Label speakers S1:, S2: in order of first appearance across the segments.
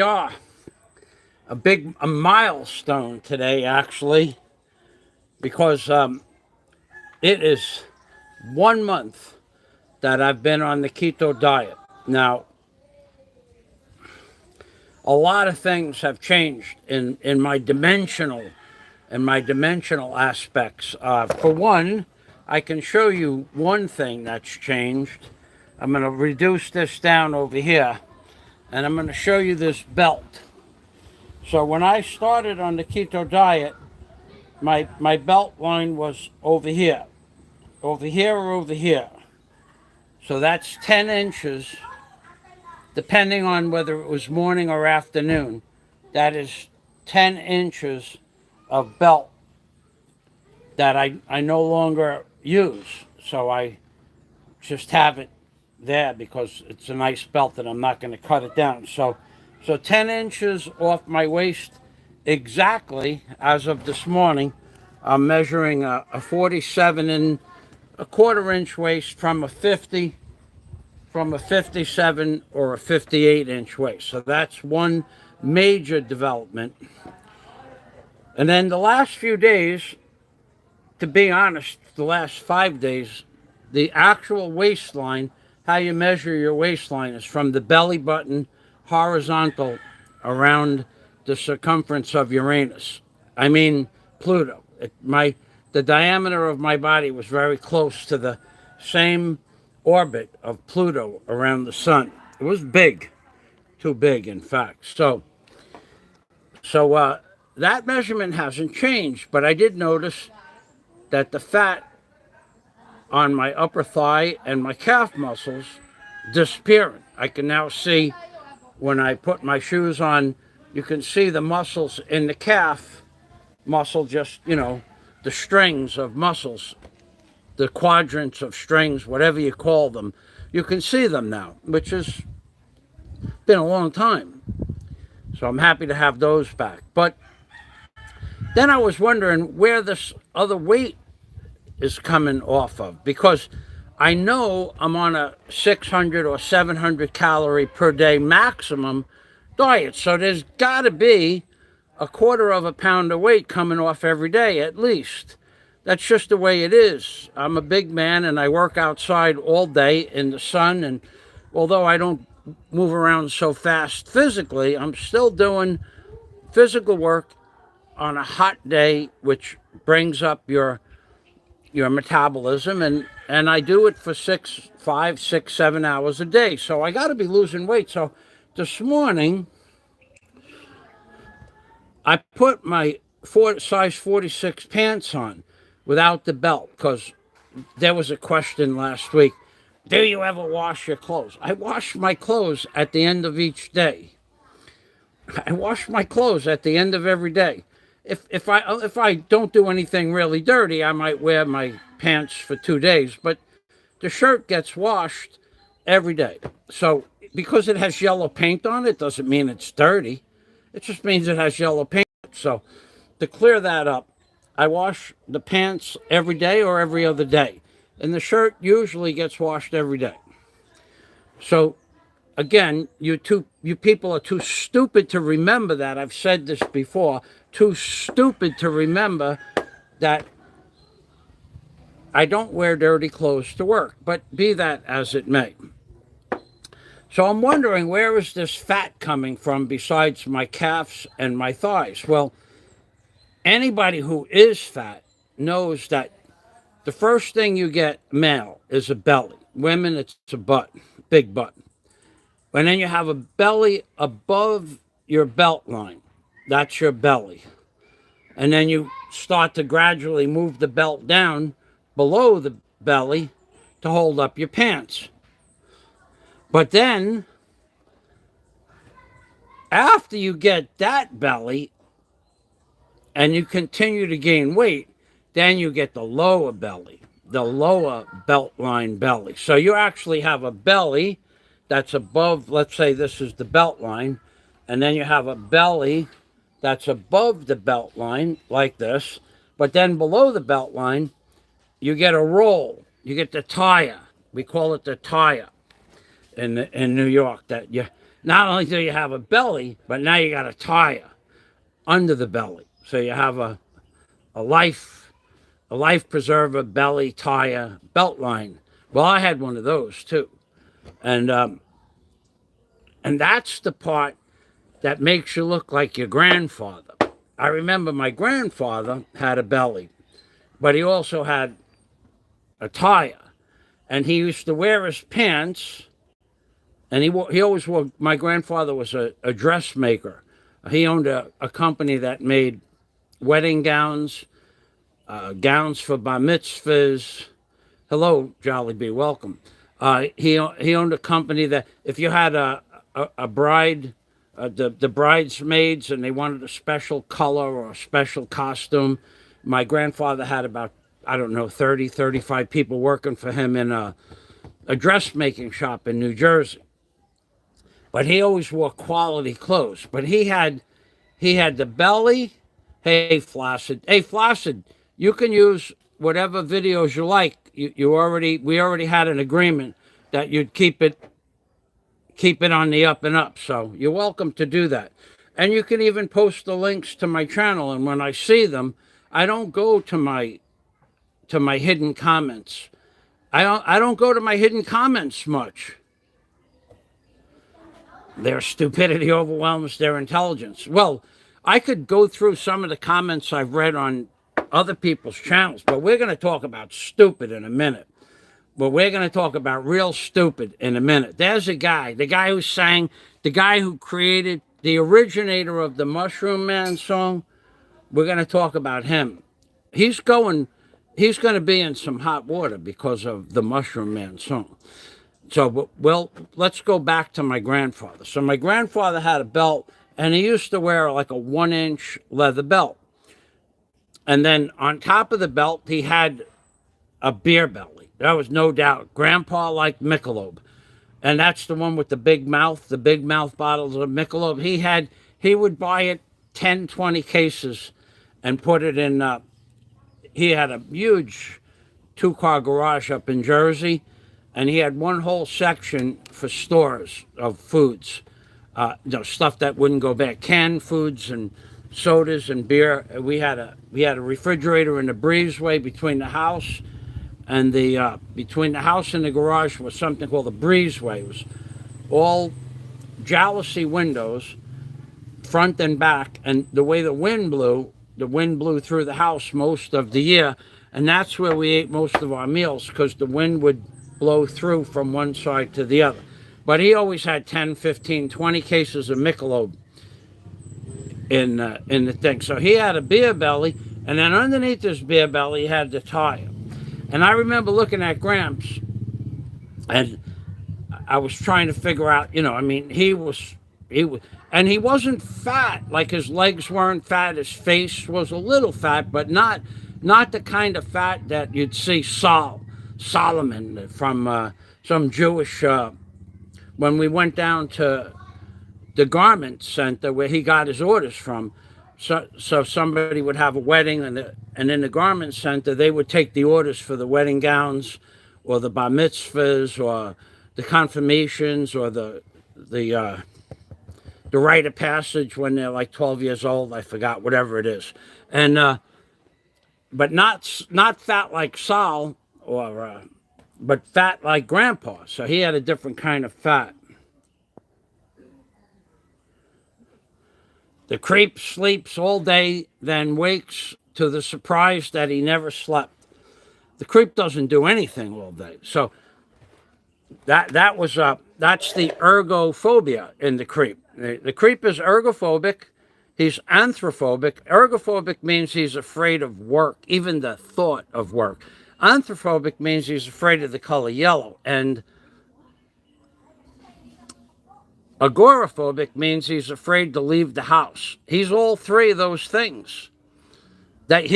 S1: are a milestone today, actually, because it is 1 month that I've been on the keto diet. Now, a lot of things have changed in my dimensional aspects. For one, I can show you one thing that's changed. I'm going to reduce this down over here, and I'm going to show you this belt. So when I started on the keto diet, my belt line was over here or over here. So that's 10 inches, depending on whether it was morning or afternoon. That is 10 inches of belt that I no longer use. So I just have it there because it's a nice belt and I'm not going to cut it down. So 10 inches off my waist exactly as of this morning. I'm measuring a 47 and a quarter inch waist from a 57 or a 58 inch waist. So that's one major development. And then the last few days, to be honest, the last 5 days, the actual waistline, how you measure your waistline is from the belly button horizontal around the circumference of Uranus. I mean, Pluto. The diameter of my body was very close to the same orbit of Pluto around the sun. It was big, too big, in fact. So that measurement hasn't changed, but I did notice that the fat on my upper thigh and my calf muscles disappearing. I can now see when I put my shoes on, you can see the muscles in the calf muscle, just, the strings of muscles, the quadrants of strings, whatever you call them. You can see them now, which has been a long time. So I'm happy to have those back. But then I was wondering where this other weight is coming off of, because I know I'm on a 600 or 700 calorie per day maximum diet. So there's got to be a quarter of a pound of weight coming off every day at least. That's just the way it is. I'm a big man and I work outside all day in the sun. And although I don't move around so fast physically, I'm still doing physical work on a hot day, which brings up your metabolism, and I do it for 5, 6, 7 hours a day. So I got to be losing weight. So this morning, I put my size 46 pants on without the belt, because there was a question last week. Do you ever wash your clothes? I wash my clothes at the end of each day. I wash my clothes at the end of every day. If I don't do anything really dirty, I might wear my pants for 2 days, but the shirt gets washed every day. So because it has yellow paint on it doesn't mean it's dirty. It just means it has yellow paint. So to clear that up, I wash the pants every day or every other day. And the shirt usually gets washed every day. So again, you people are too stupid to remember that. I've said this before. Too stupid to remember that I don't wear dirty clothes to work. But be that as it may. So I'm wondering, where is this fat coming from besides my calves and my thighs? Well, anybody who is fat knows that the first thing you get, male, is a belly. Women, it's a butt, big butt. And then you have a belly above your belt line. That's your belly. And then you start to gradually move the belt down below the belly to hold up your pants. But then, after you get that belly and you continue to gain weight, then you get the lower belly, the lower belt line belly. So you actually have a belly that's above, let's say this is the belt line, and then you have a belly that's above the belt line, like this. But then below the belt line, you get a roll. You get the tire. We call it the tire in New York. That not only do you have a belly, but now you got a tire under the belly. So you have a life a life preserver belly tire belt line. Well, I had one of those too, and that's the part that makes you look like your grandfather. I remember my grandfather had a belly, but he also had a tire, and he used to wear his pants. And he always wore. My grandfather was a dressmaker. He owned a company that made wedding gowns, gowns for bar mitzvahs. Hello, Jolly B. Welcome. He owned a company that if you had a bride, the bridesmaids, and they wanted a special color or a special costume, my grandfather had about, I don't know, 35 people working for him in a dressmaking shop in New Jersey. But he always wore quality clothes. But he had the belly. Hey, Flaccid. Hey, Flaccid, you can use whatever videos you like. We already had an agreement that you'd keep it on the up and up. So you're welcome to do that. And you can even post the links to my channel. And when I see them, I don't go to my hidden comments. I don't go to my hidden comments much. Their stupidity overwhelms their intelligence. Well, I could go through some of the comments I've read on other people's channels, but we're going to talk about stupid in a minute. But we're going to talk about real stupid in a minute. There's a guy, the guy who sang, the guy who created, the originator of the Mushroom Man song. We're going to talk about him. He's going to be in some hot water because of the Mushroom Man song. So, well, let's go back to my grandfather. So my grandfather had a belt, and he used to wear like a 1-inch leather belt. And then on top of the belt, he had a beer belly. There was no doubt. Grandpa liked Michelob. And that's the one with the big mouth bottles of Michelob. He would buy it 10, 20 cases and put it in, he had a huge 2-car garage up in Jersey. And he had one whole section for stores of foods, stuff that wouldn't go bad, canned foods and sodas and beer. We had a refrigerator in the breezeway between the house and the garage was something called the breezeway. It was all jalousie windows, front and back, and the way the wind blew through the house most of the year, and that's where we ate most of our meals because the wind would blow through from one side to the other. But he always had 10, 15, 20 cases of Michelob in the thing. So he had a beer belly, and then underneath this beer belly, he had the tire. And I remember looking at Gramps, and I was trying to figure out, he wasn't fat, like his legs weren't fat, his face was a little fat, but not the kind of fat that you'd see Solomon from some Jewish, when we went down to the garment center where he got his orders from. So somebody would have a wedding, and in the garment center, they would take the orders for the wedding gowns or the bar mitzvahs or the confirmations or the rite of passage when they're like 12 years old. I forgot, whatever it is. And but not fat like Sol but fat like Grandpa. So he had a different kind of fat. The creep sleeps all day, then wakes to the surprise that he never slept. The creep doesn't do anything all day. So that's the ergophobia in the creep. The creep is ergophobic. He's anthrophobic. Ergophobic means he's afraid of work, even the thought of work. Anthrophobic means he's afraid of the color yellow. And agoraphobic means he's afraid to leave the house. He's all three of those things. That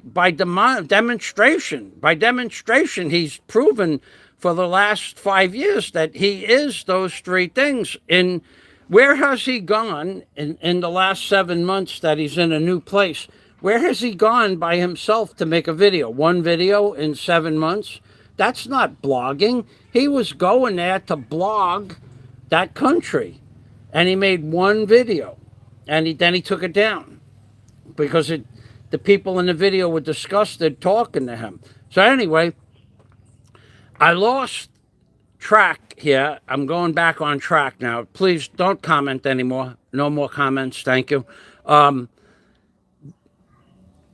S1: by demonstration, he's proven for the last 5 years that he is those three things. Where has he gone in the last 7 months that he's in a new place? Where has he gone by himself to make a video? One video in 7 months? That's not blogging. He was going there to blog that country, and he made one video, and then he took it down because the people in the video were disgusted talking to him. So anyway, I lost track here. I'm going back on track now. Please don't comment anymore. No more comments. Thank you. And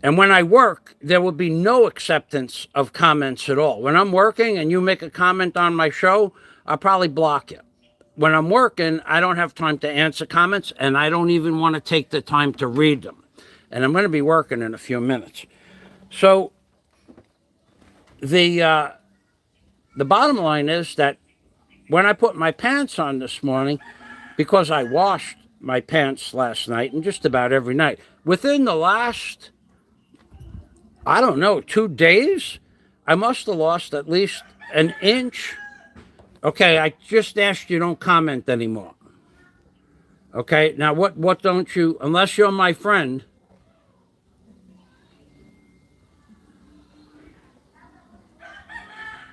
S1: when I work, there will be no acceptance of comments at all. When I'm working and you make a comment on my show, I'll probably block you. When I'm working, I don't have time to answer comments, and I don't even want to take the time to read them. And I'm going to be working in a few minutes. So the bottom line is that when I put my pants on this morning, because I washed my pants last night and just about every night, within the last, I don't know, 2 days, I must have lost at least an inch. Okay, I just asked you don't comment anymore. Okay, now what don't you, unless you're my friend,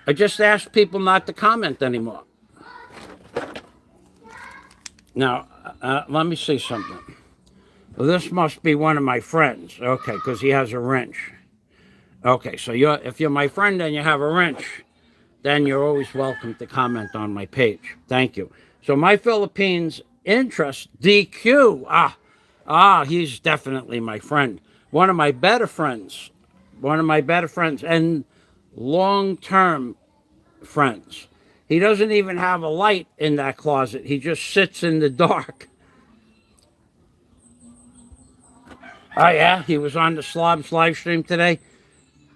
S1: I just asked people not to comment anymore. Now, let me see something. Well, this must be one of my friends. Okay, because he has a wrench. Okay, so if you're my friend and you have a wrench, then you're always welcome to comment on my page. Thank you. So my Philippines interest, DQ. He's definitely my friend. One of my better friends. And long-term friends. He doesn't even have a light in that closet. He just sits in the dark. Oh, yeah? He was on the Slobs live stream today?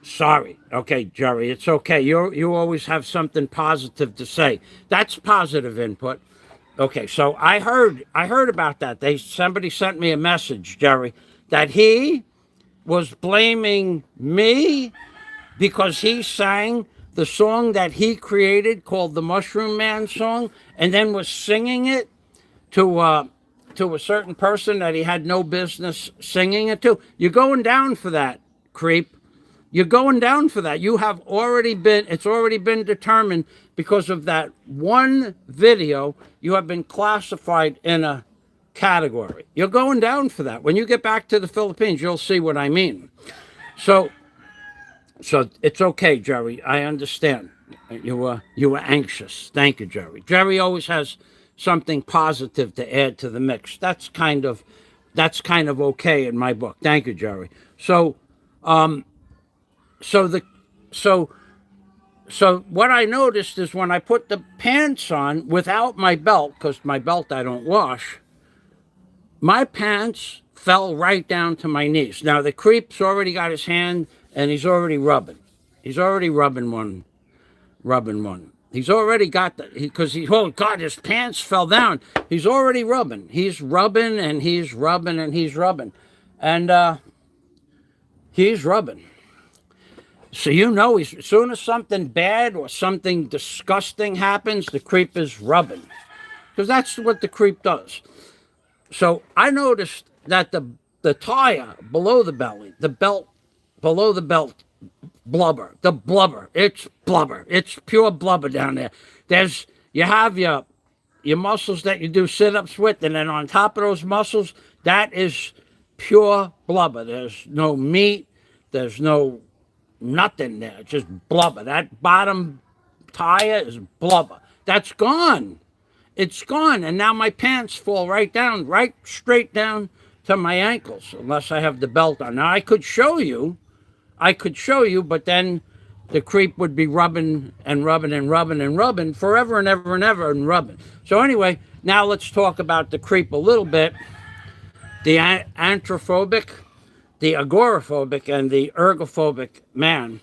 S1: Sorry. Okay, Jerry, it's okay. You always have something positive to say. That's positive input. Okay, so I heard about that. Somebody sent me a message, Jerry, that he was blaming me because he sang the song that he created called the Mushroom Man song, and then was singing it to a certain person that he had no business singing it to. You're going down for that, creep. You're going down for that. It's already been determined because of that one video. You have been classified in a category. You're going down for that. When you get back to the Philippines, you'll see what I mean. So it's okay, Jerry. I understand. You were anxious. Thank you, Jerry. Jerry always has something positive to add to the mix. That's kind of okay in my book. Thank you, Jerry. So what I noticed is when I put the pants on without my belt, because my belt I don't wash, my pants fell right down to my knees. Now the creep's already got his hand and he's already rubbing. He's already rubbing one. He's already got that, because oh God, his pants fell down. He's already rubbing. He's rubbing and he's rubbing and he's rubbing. And he's rubbing. So as soon as something bad or something disgusting happens, the creep is rubbing. Because that's what the creep does. So I noticed that the tire below the belly, the belt below the belt, blubber. It's pure blubber down there. You have your muscles that you do sit-ups with, and then on top of those muscles, that is pure blubber. There's no meat. There's no nothing there. It's just blubber. That bottom tire is blubber. That's gone. It's gone. And now my pants fall right straight down to my ankles, unless I have the belt on. Now I could show you, but then the creep would be rubbing forever and ever and ever and rubbing. So anyway, now let's talk about the creep a little bit. The antrophobic, the agoraphobic, and the ergophobic man.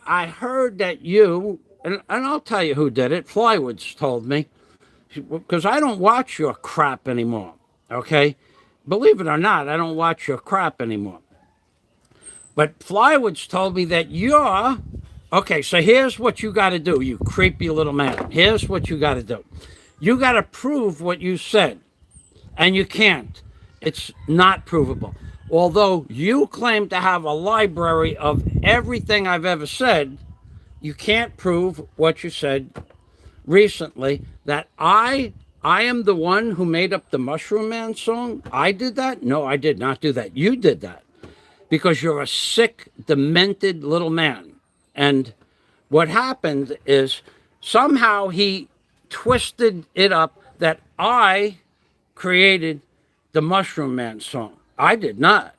S1: I heard that and I'll tell you who did it. Flywoods told me, because I don't watch your crap anymore, okay? Believe it or not, I don't watch your crap anymore. But Flywoods told me that okay, so here's what you got to do, you creepy little man. Here's what you got to do. You got to prove what you said, and you can't. It's not provable. Although you claim to have a library of everything I've ever said, you can't prove what you said recently, that I am the one who made up the Mushroom Man song. I did that? No, I did not do that. You did that because you're a sick, demented little man. And what happened is somehow he twisted it up that I created the Mushroom Man song. I did not.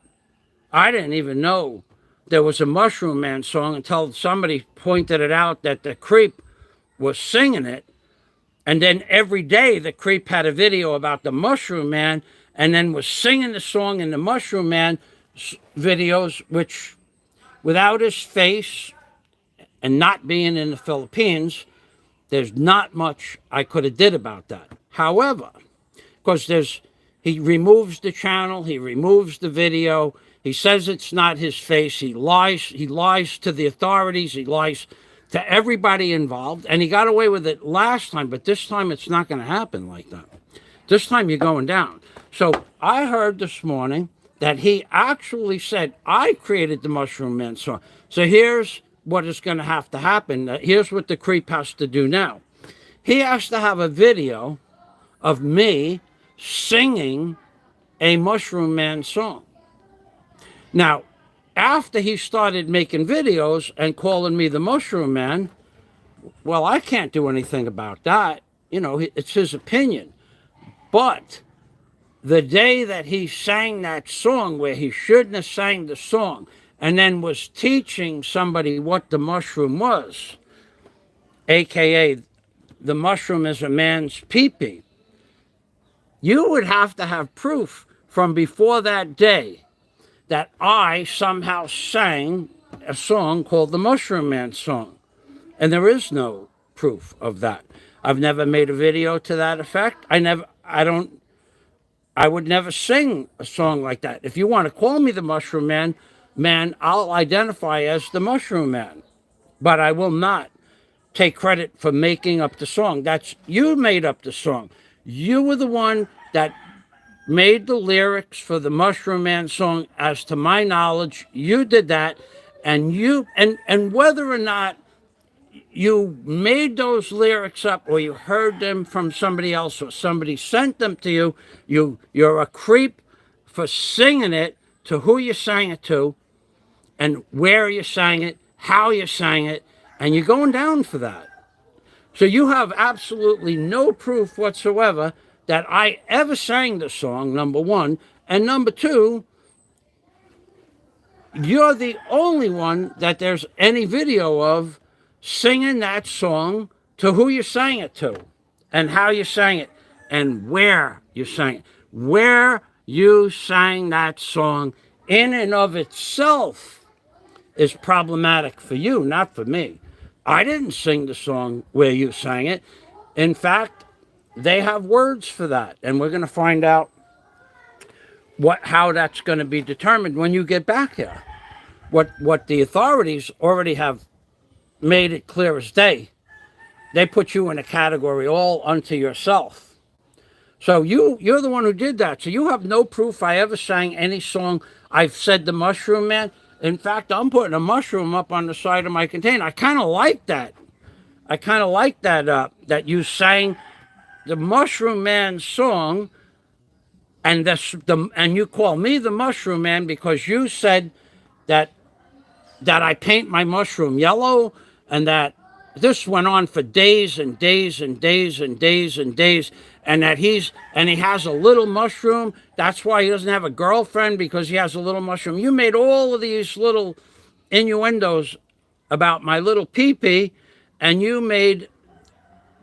S1: I didn't even know there was a Mushroom Man song until somebody pointed it out that the Creep was singing it. And then every day the Creep had a video about the Mushroom Man and then was singing the song in the Mushroom Man videos, which without his face and not being in the Philippines, there's not much I could have did about that. However, because he removes the channel, he removes the video, he says it's not his face, he lies to the authorities, he lies to everybody involved, and he got away with it last time, but this time it's not going to happen like that. This time you're going down. So I heard this morning that he actually said, I created the Mushroom Man song. So here's what is going to have to happen. Here's what the Creep has to do now. He has to have a video of me singing a Mushroom Man song. Now, after he started making videos and calling me the Mushroom Man, well, I can't do anything about that. It's his opinion. But the day that he sang that song where he shouldn't have sang the song and then was teaching somebody what the mushroom was, a.k.a. the mushroom is a man's pee-pee, you would have to have proof from before that day that I somehow sang a song called the Mushroom Man song. And there is no proof of that. I've never made a video to that effect. I would never sing a song like that. If you want to call me the Mushroom Man, I'll identify as the Mushroom Man. But I will not take credit for making up the song. You made up the song. You were the one that made the lyrics for the Mushroom Man song. As to my knowledge, you did that. And whether or not you made those lyrics up or you heard them from somebody else or somebody sent them to you, you're a creep for singing it to who you sang it to and where you sang it, how you sang it, and you're going down for that. So you have absolutely no proof whatsoever that I ever sang the song, number one. And number two, you're the only one that there's any video of singing that song to who you sang it to and how you sang it and where you sang it. Where you sang that song in and of itself is problematic for you, not for me. I didn't sing the song where you sang it. In fact, they have words for that, and we're going to find out how that's going to be determined when you get back here. What the authorities already have made it clear as day. They put you in a category all unto yourself. So you're the one who did that. So you have no proof I ever sang any song. I've said the Mushroom Man. In fact, I'm putting a mushroom up on the side of my container. I kind of like that. That you sang the Mushroom Man song, and you call me the Mushroom Man because you said that I paint my mushroom yellow, and that this went on for days and days and days and days and days, and that he has a little mushroom. That's why he doesn't have a girlfriend, because he has a little mushroom. You made all of these little innuendos about my little pee-pee, and you made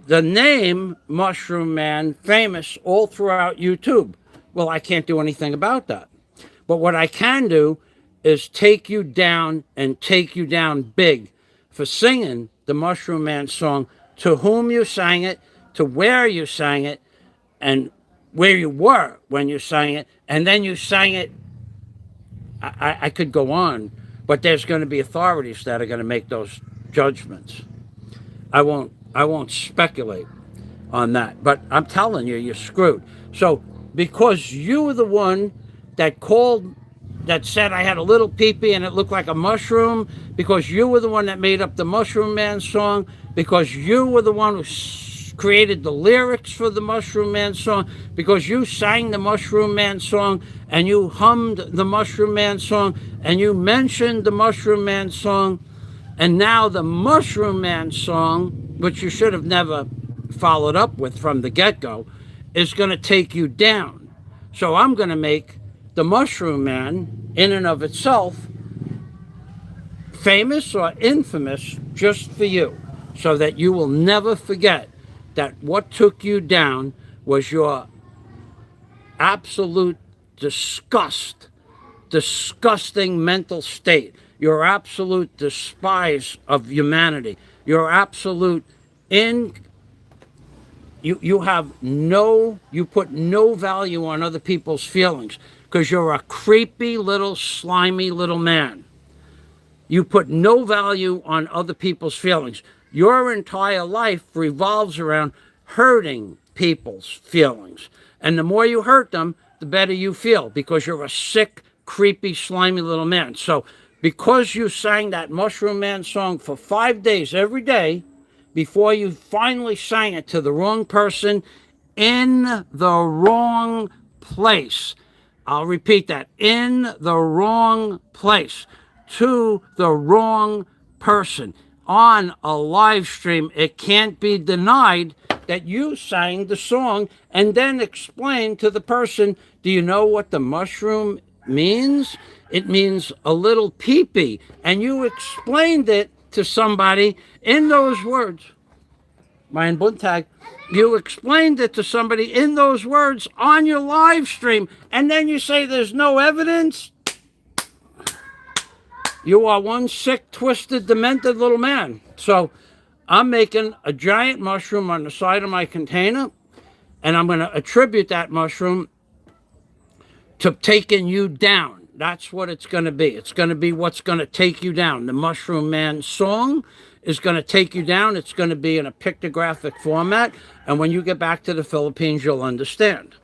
S1: the name Mushroom Man famous all throughout YouTube. Well, I can't do anything about that. But what I can do is take you down, and take you down big, for singing the Mushroom Man song to whom you sang it, to where you sang it, and where you were when you sang it, and then you sang it. I could go on, but there's going to be authorities that are going to make those judgments. I won't speculate on that, but I'm telling you, you're screwed. So because you were the one that called that said I had a little peepee and it looked like a mushroom, because you were the one that made up the Mushroom Man song, because you were the one who created the lyrics for the Mushroom Man song, because you sang the Mushroom Man song and you hummed the Mushroom Man song and you mentioned the Mushroom Man song, and now the Mushroom Man song, which you should have never followed up with from the get-go, is going to take you down. So I'm going to make the Mushroom Man in and of itself famous or infamous just for you, so that you will never forget that what took you down was your absolute disgusting mental state, your absolute despise of humanity, your absolute you put no value on other people's feelings, because you're a creepy little slimy little man. You put no value on other people's feelings. Your entire life revolves around hurting people's feelings. And the more you hurt them, the better you feel, because you're a sick, creepy, slimy little man. So because you sang that Mushroom Man song for 5 days every day, before you finally sang it to the wrong person in the wrong place. I'll repeat that. In the wrong place, to the wrong person, on a live stream. It can't be denied that you sang the song and then explained to the person, do you know what the mushroom means? It means a little peepee. And you explained it to somebody in those words. Mein Buntag, you explained it to somebody in those words on your live stream, and then you say there's no evidence? You are one sick, twisted, demented little man. So I'm making a giant mushroom on the side of my container, and I'm going to attribute that mushroom to taking you down. That's what it's going to be. It's going to be what's going to take you down. The Mushroom Man song is going to take you down. It's going to be in a pictographic format. And when you get back to the Philippines, you'll understand.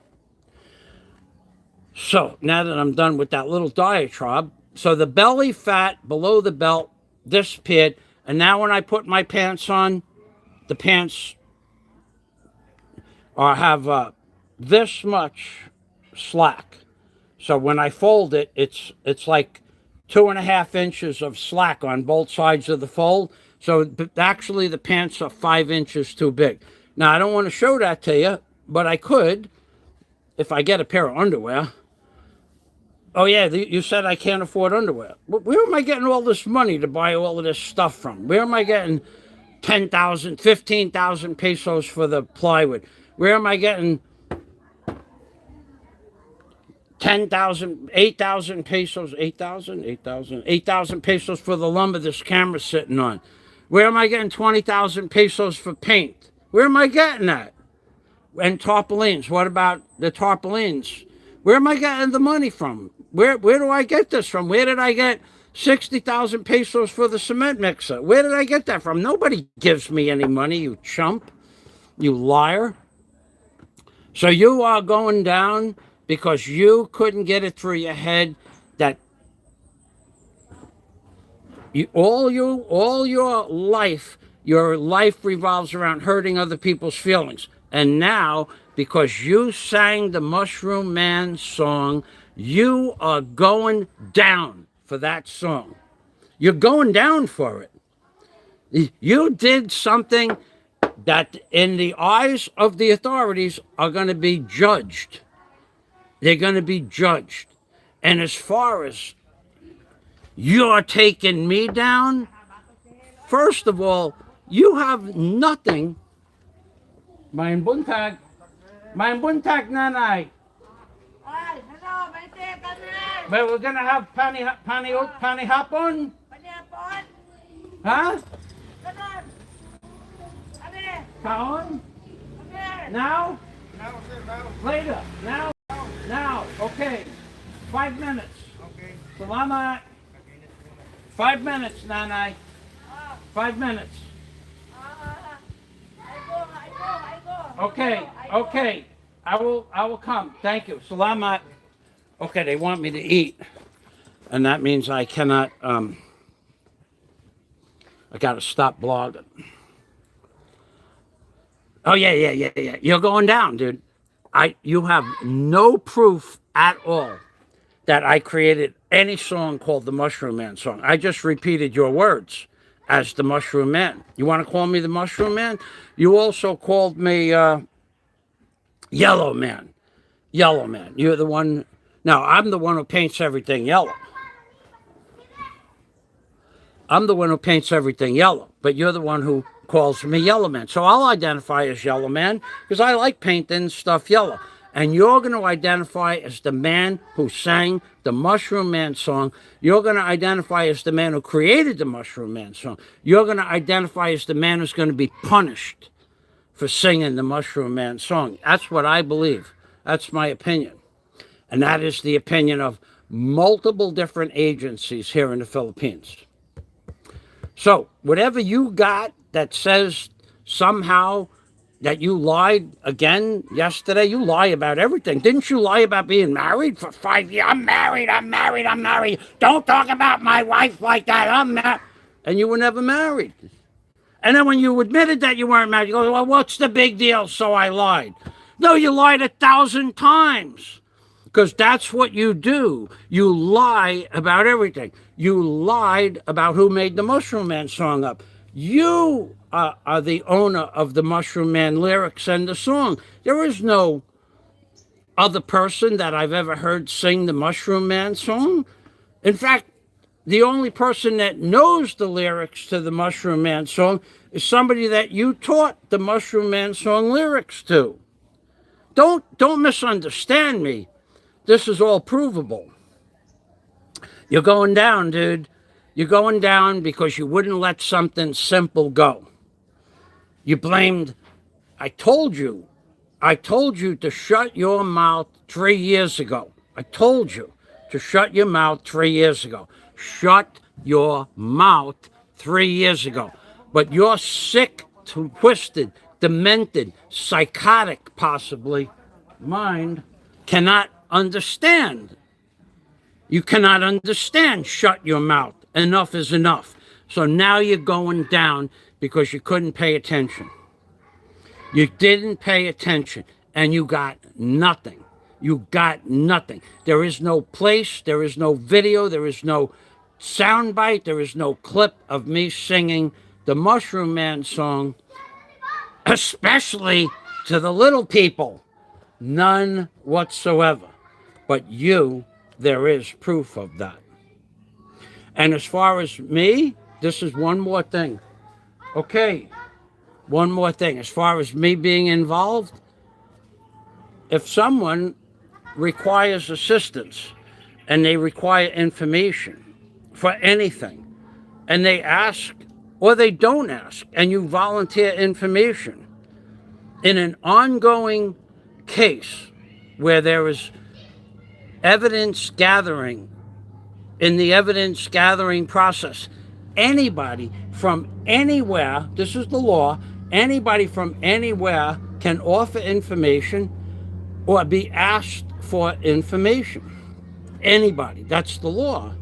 S1: So now that I'm done with that little diatribe, so the belly fat below the belt disappeared. And now when I put my pants on, the pants have this much slack. So when I fold it, it's like 2.5 inches of slack on both sides of the fold. So actually the pants are 5 inches too big. Now I don't want to show that to you, but I could if I get a pair of underwear. Oh yeah, you said I can't afford underwear. Where am I getting all this money to buy all of this stuff from? Where am I getting 10,000, 15,000 pesos for the plywood? Where am I getting 10,000, 8,000 pesos, 8,000 pesos for the lumber this camera's sitting on? Where am I getting 20,000 pesos for paint? Where am I getting that? And tarpaulins, what about the tarpaulins? Where am I getting the money from? Where do I get this from? Where did I get 60,000 pesos for the cement mixer? Where did I get that from? Nobody gives me any money, you chump, you liar. So you are going down because you couldn't get it through your head that all your life revolves around hurting other people's feelings. And now, because you sang the Mushroom Man song, you are going down for that song. You're going down for it. You did something that in the eyes of the authorities are going to be judged. They're going to be judged. And as far as you're taking me down, first of all, you have nothing. Mein Buntag nanay. Well, we're going to have pani hapon. Huh? Kahon? Now? Later. Now. Okay. 5 minutes. Okay. Salamat. 5 minutes, nanay. 5 minutes. Okay. I will come. Thank you. Salamat. Okay, they want me to eat. And that means I cannot, I got to stop blogging. Oh, yeah. You're going down, dude. You have no proof at all that I created any song called the Mushroom Man song. I just repeated your words as the Mushroom Man. You want to call me the Mushroom Man? You also called me Yellow Man. Yellow Man. You're the one. Now, I'm the one who paints everything yellow. I'm the one who paints everything yellow, but you're the one who calls me Yellow Man. So I'll identify as Yellow Man because I like painting stuff yellow. And you're going to identify as the man who sang the Mushroom Man song. You're going to identify as the man who created the Mushroom Man song. You're going to identify as the man who's going to be punished for singing the Mushroom Man song. That's what I believe. That's my opinion. And that is the opinion of multiple different agencies here in the Philippines. So whatever you got that says somehow that you lied again yesterday, you lie about everything. Didn't you lie about being married for 5 years? I'm married. Don't talk about my wife like that. I'm married. And you were never married. And then when you admitted that you weren't married, you go, well, what's the big deal? So I lied. No, you lied 1,000 times. Because that's what you do. You lie about everything. You lied about who made the Mushroom Man song up. You are the owner of the Mushroom Man lyrics and the song. There is no other person that I've ever heard sing the Mushroom Man song. In fact, the only person that knows the lyrics to the Mushroom Man song is somebody that you taught the Mushroom Man song lyrics to. Don't misunderstand me. This is all provable. You're going down, dude. You're going down because you wouldn't let something simple go. You blamed, I told you to shut your mouth 3 years ago. I told you to shut your mouth 3 years ago. Shut your mouth 3 years ago. But your sick, twisted, demented, psychotic, possibly, mind cannot understand. You cannot understand. Shut your mouth. Enough is enough. So now you're going down because you couldn't pay attention. You didn't pay attention and you got nothing. You got nothing. There is no place, there is no video, there is no soundbite, there is no clip of me singing the Mushroom Man song, especially to the little people. None whatsoever. But you, there is proof of that. And as far as me, this is one more thing. Okay, one more thing. As far as me being involved, if someone requires assistance and they require information for anything, and they ask or they don't ask, and you volunteer information in an ongoing case where there is evidence gathering, in the evidence gathering process, anybody from anywhere, this is the law, anybody from anywhere can offer information or be asked for information. Anybody, that's the law.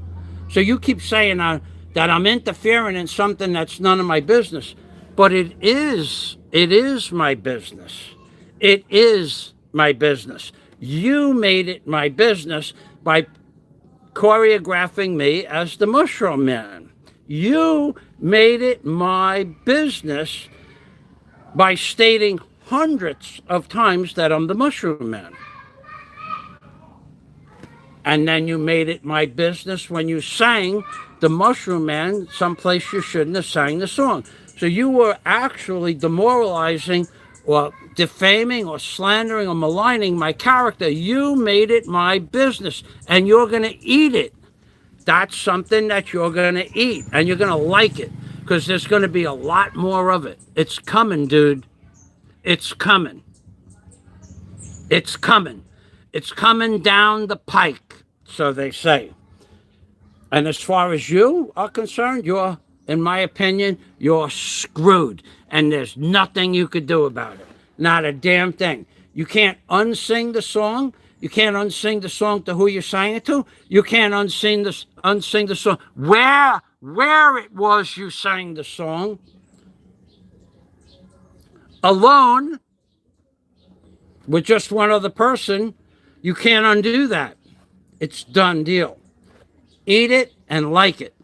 S1: So you keep saying that I'm interfering in something that's none of my business, but it is my business. It is my business. You made it my business by choreographing me as the Mushroom Man. You made it my business by stating hundreds of times that I'm the Mushroom Man. And then you made it my business when you sang the Mushroom Man someplace you shouldn't have sang the song. So you were actually demoralizing or defaming or slandering or maligning my character. You made it my business, and you're going to eat it. That's something that you're going to eat, and you're going to like it, because there's going to be a lot more of it. It's coming, dude. It's coming. It's coming. It's coming down the pike, so they say. And as far as you are concerned, you're, in my opinion, you're screwed. And there's nothing you could do about it. Not a damn thing. You can't unsing the song, You can't unsing the song to who you sang it to. You can't unsing the song where it was you sang the song. Alone with just one other person, you can't undo that. It's done deal. Eat it and like it.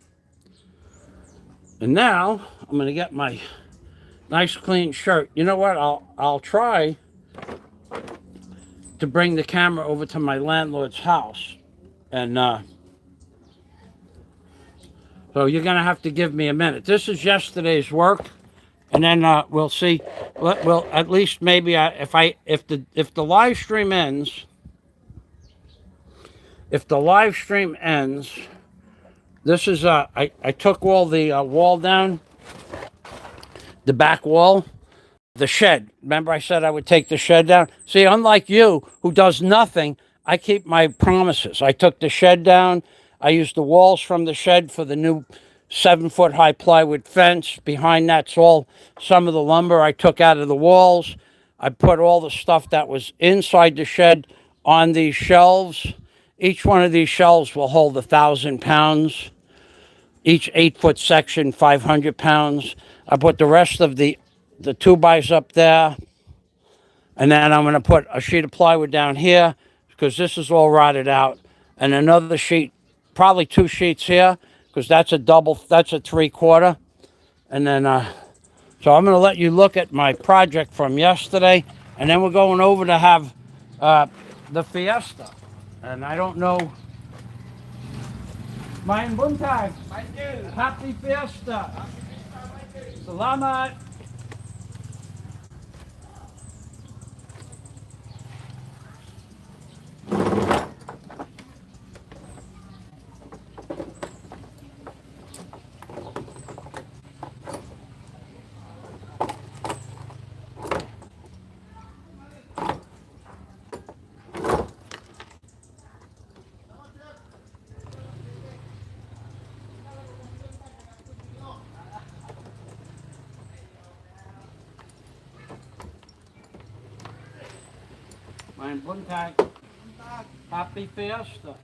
S1: And now I'm going to get my nice clean shirt. You know what? I'll try to bring the camera over to my landlord's house. And so you're going to have to give me a minute. This is yesterday's work. And then we'll see. Well, at least maybe if the live stream ends, this is I took all the wall down, the back wall, the shed. Remember I said I would take the shed down? See, unlike you who does nothing, I keep my promises. I took the shed down. I used the walls from the shed for the new 7-foot high plywood fence. Behind that's all some of the lumber I took out of the walls. I put all the stuff that was inside the shed on these shelves. Each one of these shelves will hold 1,000 pounds. Each 8-foot section, 500 pounds. I put the rest of the 2x up there. And then I'm going to put a sheet of plywood down here because this is all rotted out. And another sheet, probably 2 sheets here because that's a 3/4. And then, so I'm going to let you look at my project from yesterday. And then we're going over to have the fiesta. And I don't know. Mein Buntag. Happy Fiesta. Salamat. Mein Buntag. Happy Fiesta.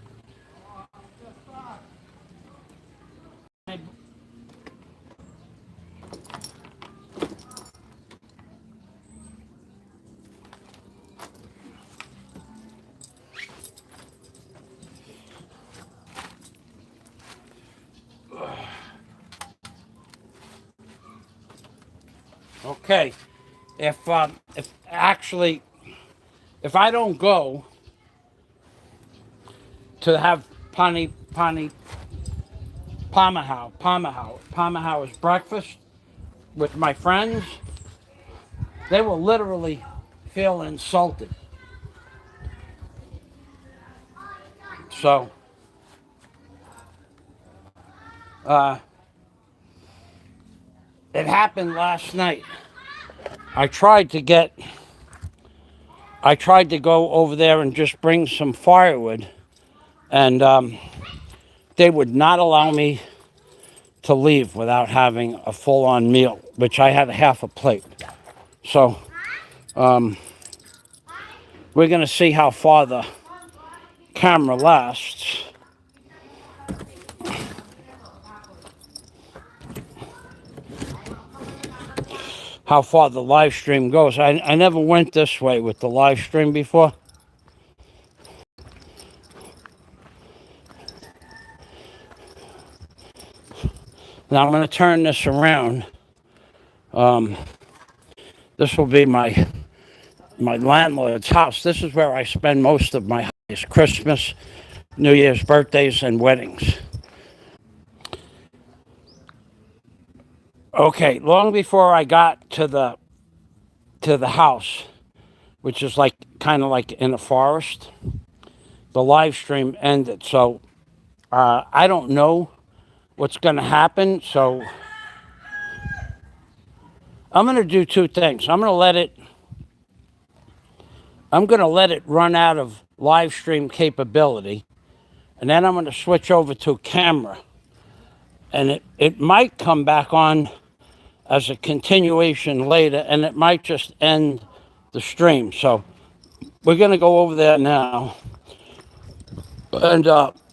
S1: Okay, if I don't go to have pani Pamahau's breakfast with my friends, they will literally feel insulted. So, it happened last night. I tried to go over there and just bring some firewood, and they would not allow me to leave without having a full-on meal, which I had half a plate. So we're going to see how far the camera lasts. How far the live stream goes. I never went this way with the live stream before. Now I'm going to turn this around. This will be my landlord's house. This is where I spend most of my holidays: Christmas, New Year's, birthdays, and weddings. Okay, long before I got to the house, which is kind of like in a forest, the live stream ended. So I don't know what's going to happen. So I'm going to do 2 things. I'm going to let it run out of live stream capability, and then I'm going to switch over to camera, and it might come back on as a continuation later, and it might just end the stream. So we're going to go over that now. And